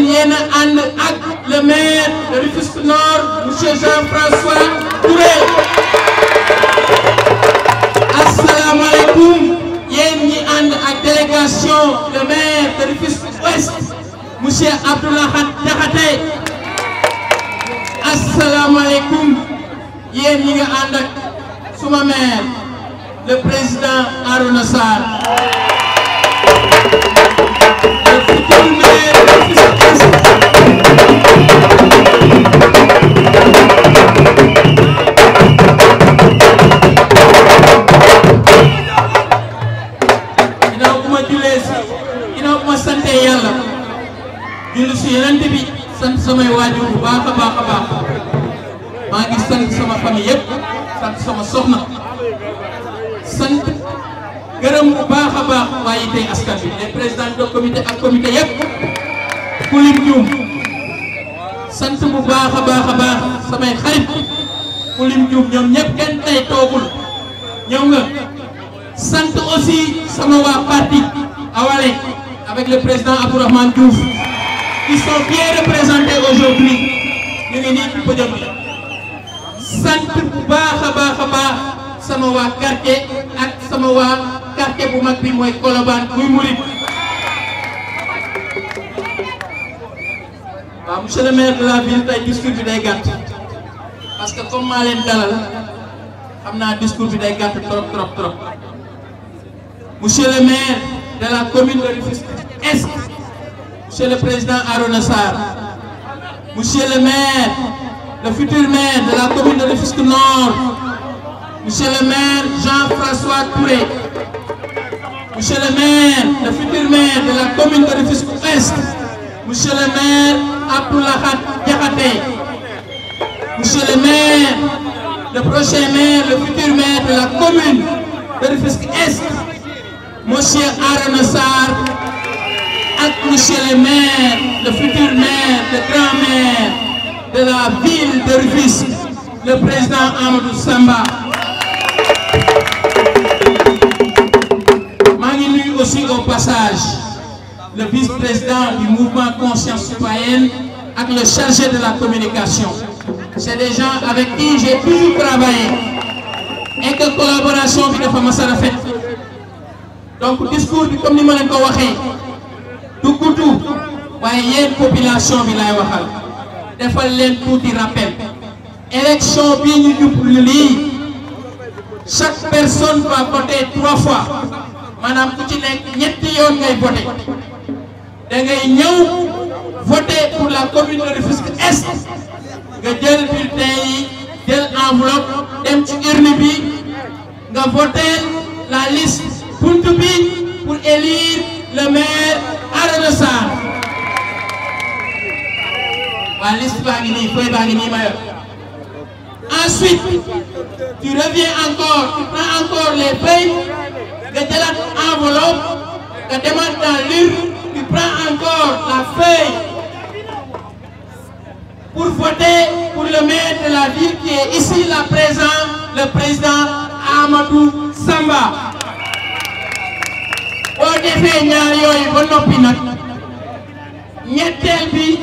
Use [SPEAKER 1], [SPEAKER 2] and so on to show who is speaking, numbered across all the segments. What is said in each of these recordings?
[SPEAKER 1] yéen a ànd ak le maire de Rufisque Nord monsieur Jean-François Touré. asalaamaaleykum yéen ñi ànd ak délégation le maire de Rufisque Ouest monsieur Abdoulahat Diakhaté. asalaamaaleykum yéen ñi nga ànd ak suma maire le président Arona Sarr. le futur maire de Rufisque Ouest. ginnaaw bu ma sante yàlla julli si Yonent bi sant samay waajur bu baax a baax a baax maa ngi sant sama famille yëpp sant sama soxna sant gërëm bu baax a baax waaye tey askan bi les présidents de comité ak comité yëpp ku lim juum sant bu baax a baax samay xarit ku lim juum ñoom ñëpp kenn tey toogul ñëw nga sant aussi sama waa parti Awalé avec le président Abdourahmane Diouf qui sont bien représentés aujourd'hui ñu ngi nii ci podium bi sant bu baax a baax sama waa quartier ak sama waa quartier bu mag bi mooy Colobane muy Mouride. waaw monsieur le maire de la ville tey discours bi day gàtt parce que comme maa leen dalal xam naa discours bi day gàtt trop. monsieur le maire de la commune de Rufisque Est monsieur le président Arona Sarr, monsieur le maire, le futur maire de la commune de Rufisque Nord, monsieur le maire Jean-François Touré, monsieur le maire, le futur maire de la commune de Rufisque Est, monsieur le maire Abdoulahat Diakhaté, monsieur le maire, le prochain maire, le futur maire de la commune de Rufisque Est, monsieur Arona Sarr, ak monsieur le maire, le futur maire, le grand maire de la ville de Rufisque, le président Amadou Samba. maa ngi nuyu aussi au passage le vice-président du mouvement Conscience Citoyenne ak le chargé de la communication. C'est des gens avec qui j'ai toujours travaillé et que collaboration bi dafa mas a rafet. donc discours bi comme ni ma leen ko waxee du gudd waaye yéen population bi lay waxal defal leen tuuti rappel. élection bi ñu jublu lii chaque personne va voter 3 fois maanaam ku ci nekk ñetti yoon ngay voter da ngay ñëw voter pour la commune de Rufisque Est nga jël bulletin yi jël enveloppe dem ci urne bi nga voter la liste buntu bi pour élire le maire Arona Sarr. waa liste baa ngi nii feuille baa ngi nii ma yor. ensuite tu reviens encore tu prends encore les feuilles nga jëlaat enveloppe nga demaat dans l'urne tu prends encore la feuille pour voter pour le maire de la ville qui est ici là présent, le président Amadou Samba. boo defee ñaar yooyu ba noppi nag ñetteel bi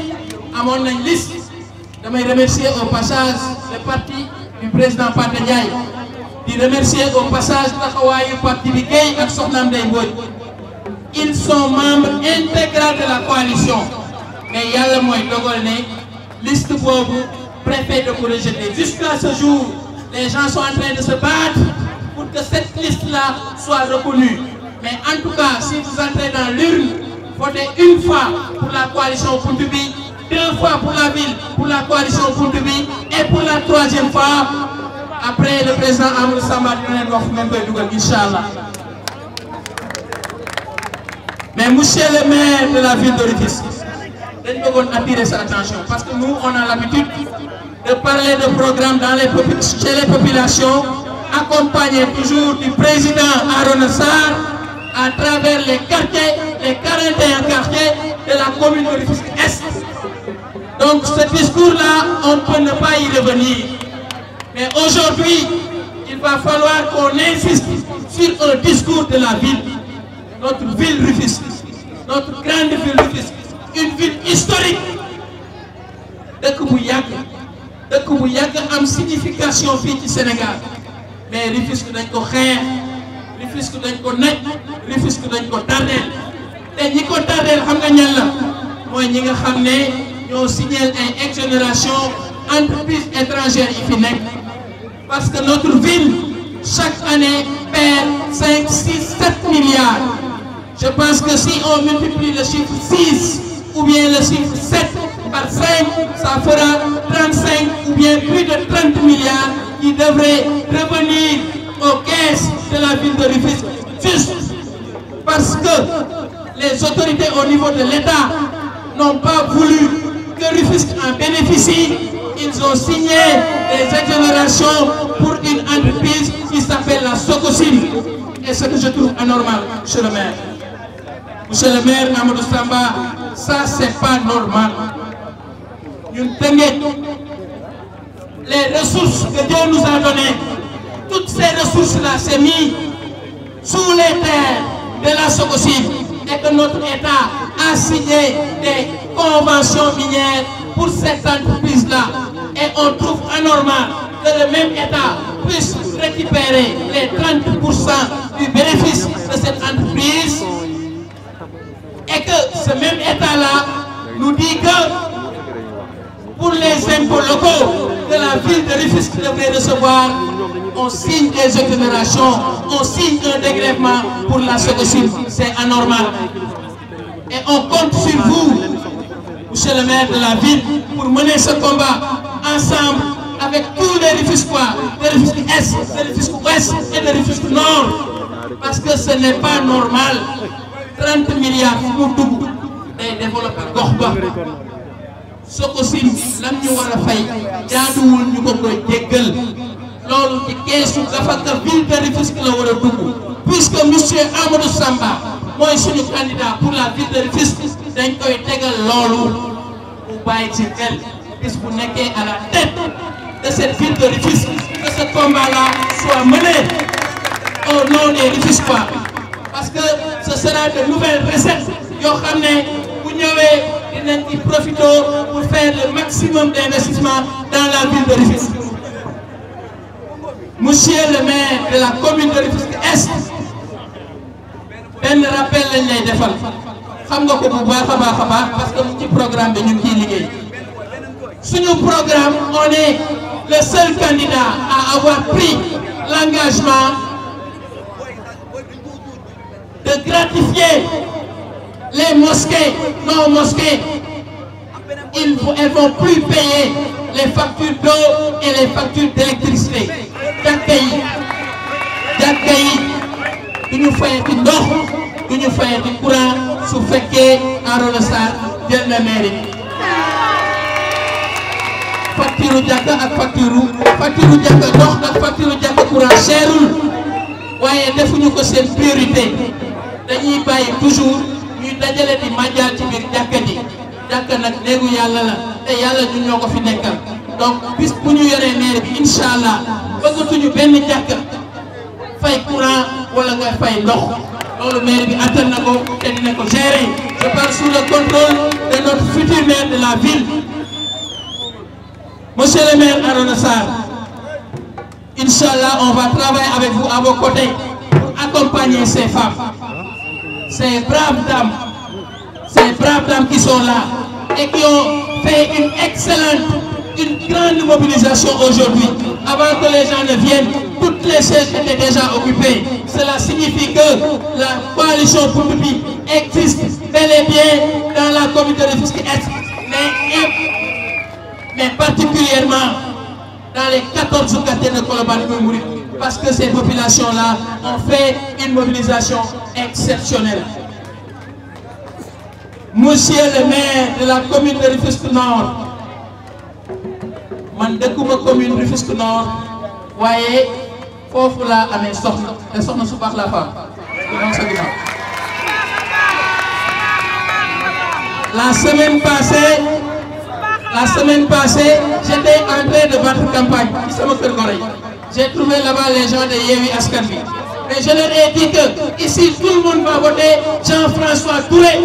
[SPEAKER 1] amoon nañ liste. damay remercier au passage le parti du président Pate Ndiaye di remercier au passage taxawaayu parti bi Guèye ak Soxna Ndeye Mbodj. ils sont membres intégraux de la coalition mais yàlla mooy dogal ne liste boobu préfet de ko rejeter. jusqu'à ce jour les gens sont en train de se battre pour que cette liste là soit reconnue. mais en tout cas si vous entrez dans l'urne votez une fois pour la coalition Buntu Bi, 2 fois pour la ville pour la coalition Buntu Bi et pour la 3e fois après le président Amadou Samba dina leen wax fu ngeen koy dugal inchallah. mais monsieur le maire de la ville de Rufisque dañ bëggoon attirer sa attention parce que nous on a l'habitude de parler de programmes dans chez les populations accompagnés toujours du président Arona Sarr à travers les quartiers, les 41 quartiers de la commune de Rufisque Est. Donc ce discours-là, on ne peut ne pas y revenir. Mais aujourd'hui, il va falloir qu'on insiste sur un discours de la ville. Notre ville Rufisque, notre grande ville Rufisque, une ville historique dëkk bu yàgg am signification fii ci Sénégal mais Rufisque dañ ko xeex Rufisque dañ ko naj Rufisque dañ ko tardeel te ñi ko tardeel xam nga ñan la mooy ñi nga xam ne ñoo signé ay exonération entreprise étrangère yi fi nekk parce que notre ville chaque année perd 5, 6, 7 milliards. Je pense que si on multiplie le chiffre 6 ou bien le chiffre 7 par 5, ça fera 35 ou bien plus de 30 milliards qui devraient revenir aux caisses de la ville de Rufisque. Juste parce que les autorités au niveau de l'État n'ont pas voulu que Rufisque en bénéficie. Ils ont signé des exonérations pour une entreprise qui s'appelle la Sococim. Et ce que je trouve anormal, monsieur le maire. Monsieur le maire Amadou Samba, ça c'est pas normal. Les ressources que Dieu nous a données, toutes ces ressources-là, c'est mis sous les terres de la Sococim et que notre État a signé des conventions minières pour cette entreprise-là. Et on trouve anormal que le même État puisse récupérer les 30% du bénéfice de cette entreprise et que ce même État-là nous dit que pour les impôts locaux que la ville de Rufisque devrait recevoir, on signe des exonérations, on signe un dégrèvement pour la Sococim. C'est anormal. Et on compte sur vous, monsieur le maire de la ville, pour mener ce combat ensemble avec tous les Rufisquois, de Rufisque Est, de Rufisque Ouest et de Rufisque Nord. Parce que ce n'est pas normal. 30 milliards pour tout et développer Gorba. Sococim, lam ñu war a fay jaaduwul ñu ko koy jéggal loolu ci keesu gafaka ville de Rufisque la war a dugg puisque monsieur Amadou Samba mooy suñu candidat pour la ville de Rufisque dañ koy tegal loolu mu bàyyi ci xel bis bu nekkee à la tête de cette ville de Rufisque que ce combat-là soit mené au nom des Rufisquois parce que ce sera de nouvelles recettes yoo xam ne bu ñëwee dinañ ci profiter pour faire le maximum d'investissement dans la ville de Rufisque. Monsieur le maire de la commune de Rufisque Est benn rappel lañ lay defal xam nga ko bu baax a baax parce que ci programme bi ñu ngi ciy liggéey suñu programme on est le seul candidat à avoir pris l'engagement de gratifier les mosquées, non mosquées. Elles ne vont plus payer les factures d'eau et les factures d'électricité. Jàkka yi du ñu fayati ndox du ñu fayati courant su fekkee Arona Sarr jël na mairie facture jàkka ak facture jàkka ndox ak facture jàkka courant cherul waaye defuñu ko seen priorité dañuy bàyyi toujours ñuy dajale di màjjal ci biir jàkka ji jàkka nag néegu yàlla la te yàlla ñun ñoo ko fi nekkal donc bis bu ñu yoree maire bi incha allah bëggatuñu benn jàkka fay courant wala nga fay ndox loolu maire bi attan na ko te dina ko gérer je parle sous le contrôle de notre futur maire de la ville monsieur le maire Arona Sarr incha allah on va travailler avec vous à vos côtés pour accompagner ces femmes. Ces braves dames qui sont là et qui ont fait une grande mobilisation aujourd'hui. Avant que les gens ne viennent, toutes les chaises étaient déjà occupées. Cela signifie que la coalition Pouloubi existe bel et bien dans la commune de Rufisque Est, mais particulièrement dans les 14 quartiers de Colobane Mouride, parce que ces populations-là ont fait une mobilisation exceptionnelle. Monsieur le maire de la commune de Rufisque Nord, man dëkkuma commune Rufisque Nord waaye foofu laa amee soxna te soxna su baax la femme donc sa ginnaaw. La semaine passée, j'étais en train de battre campagne ci sama kër Gorée. J'ai trouvé là-bas les gens de Yewwi Askan Wi. Mais je leur ai dit que ici tout le monde va voter Jean-François Touré.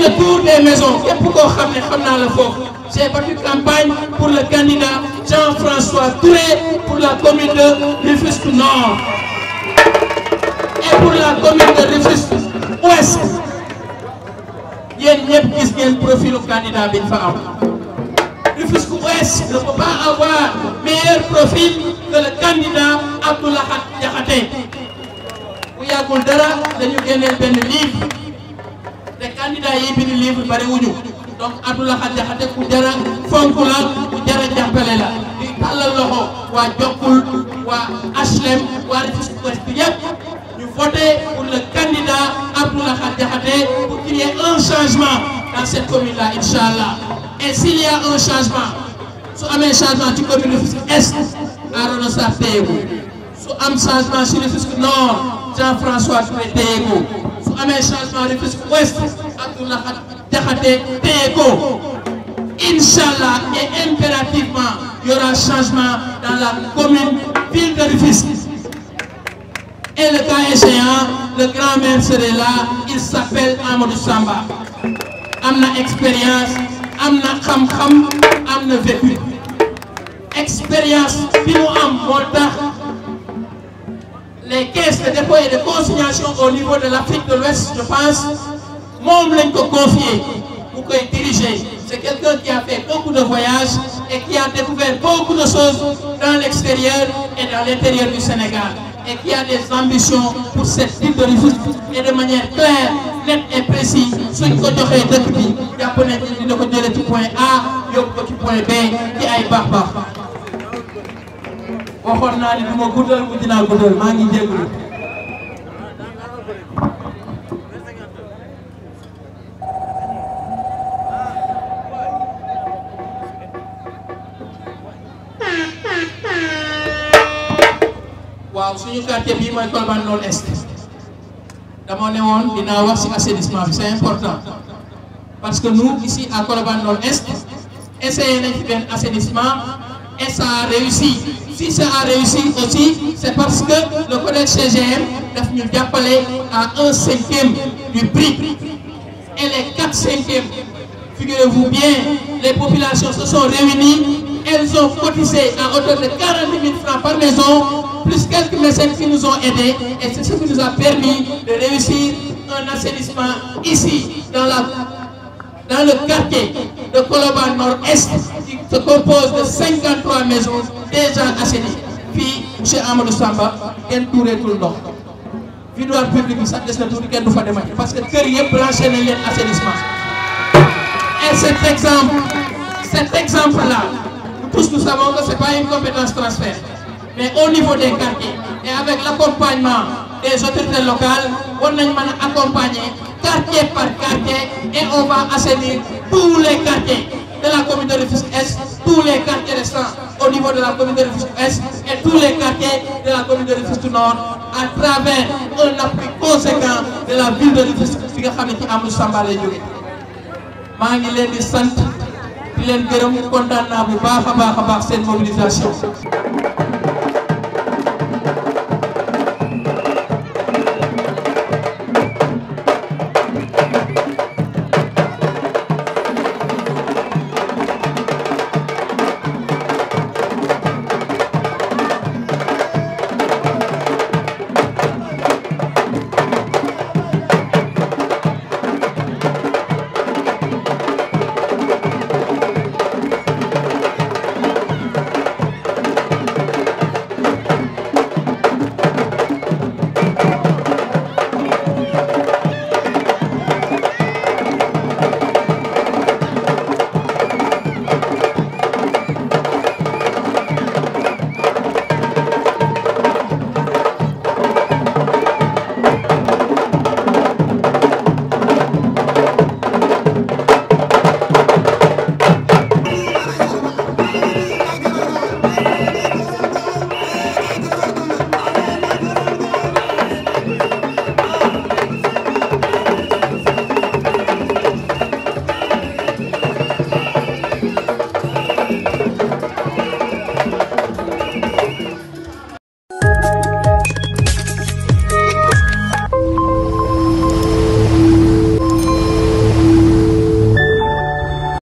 [SPEAKER 1] le tour des maisons. J'ai battu campagne pour le candidat Jean-François Touré pour la commune de Rufisque Nord et pour la commune de Rufisque Ouest. Il y a un profil au candidat Binfa. Rufisque Ouest ne peut pas avoir meilleur profil que le candidat Abdoulaye Diakhaté. Vous y a un livre. Les candidats qui ont un livre, donc Abdoulaye Diakhaté ku jara fonk la ku jara jàppale la di tàllal loxo waa Jokkul waa HLM waa Rufisque Ouest yëpp ñu voté pour le candidat Abdoulaye Diakhaté pour qu'il y ait un changement dans cette commune-là, Inch'Allah. Et s'il y a un changement, su amee changement ci commune Rufisque Est, Arona Sarr téye ko su am changement ci Rufisque Nord, Jean-François Touré téye ko su amee changement Rufisque Ouest, Abdoulaye Diakhaté Téeko. Inch'Allah et impérativement, il y aura changement dans la commune ville de Rufisque. Et le cas échéant, le grand-maire serait là, il s'appelle Amadou Samba. Amna expérience, amna xam-xam, amna vécu. Expérience, les caisses de dépôt et de consignation au niveau de l'Afrique de l'Ouest, je pense, mon l'en confié pour qu'il diriger. C'est quelqu'un qui a fait beaucoup de voyages et qui a découvert beaucoup de choses dans l'extérieur et dans l'intérieur du Sénégal. Et qui a des ambitions pour cette ville de Rufisque et de manière claire, nette et précise. Ce qui est depuis le Japonais qui est du point A, du point B, qui est barbar. waaw suñu quartier bii mooy Colobane Nord Est dama ne woon dinaa wax ci assainissement bi c'est important parce que nous ici à Colobane Nord Est essayé nañ ci benn assainissement et ça a réussi. Si ça a réussi aussi c'est parce que le collège CGM daf ñu jàppale à 1/5 du prix et les 4/5, figurez-vous bien, les populations se sont réunies. Elles ont cotisé à hauteur de 40 000 francs par maison, plus quelques mécènes qui nous ont aidés. Et c'est ce qui nous a permis de réussir un assainissement ici, dans le quartier de Colobane Nord Est, qui se compose de 53 maisons déjà assainies. Puis, M. Amadou Samba, il tout le nord. Vidéo public, ça laisse le tour du Ken parce que le est branché dans l'assainissement. Et cet exemple-là, tous nous savons que ce n'est pas une compétence transfert, mais au niveau des quartiers et avec l'accompagnement des autorités locales, on a accompagné quartier par quartier et on va assainir tous les quartiers de la commune de Rufisque Est, tous les quartiers restants au niveau de la commune de Rufisque Est et tous les quartiers de la commune de Rufisque Nord à travers un appui conséquent de la ville de Rufisque qui est Amadou Samba lay jóge. maa ngi leen di sant di leen gërëm kontaan naa bu baax a baax seen mobilisation.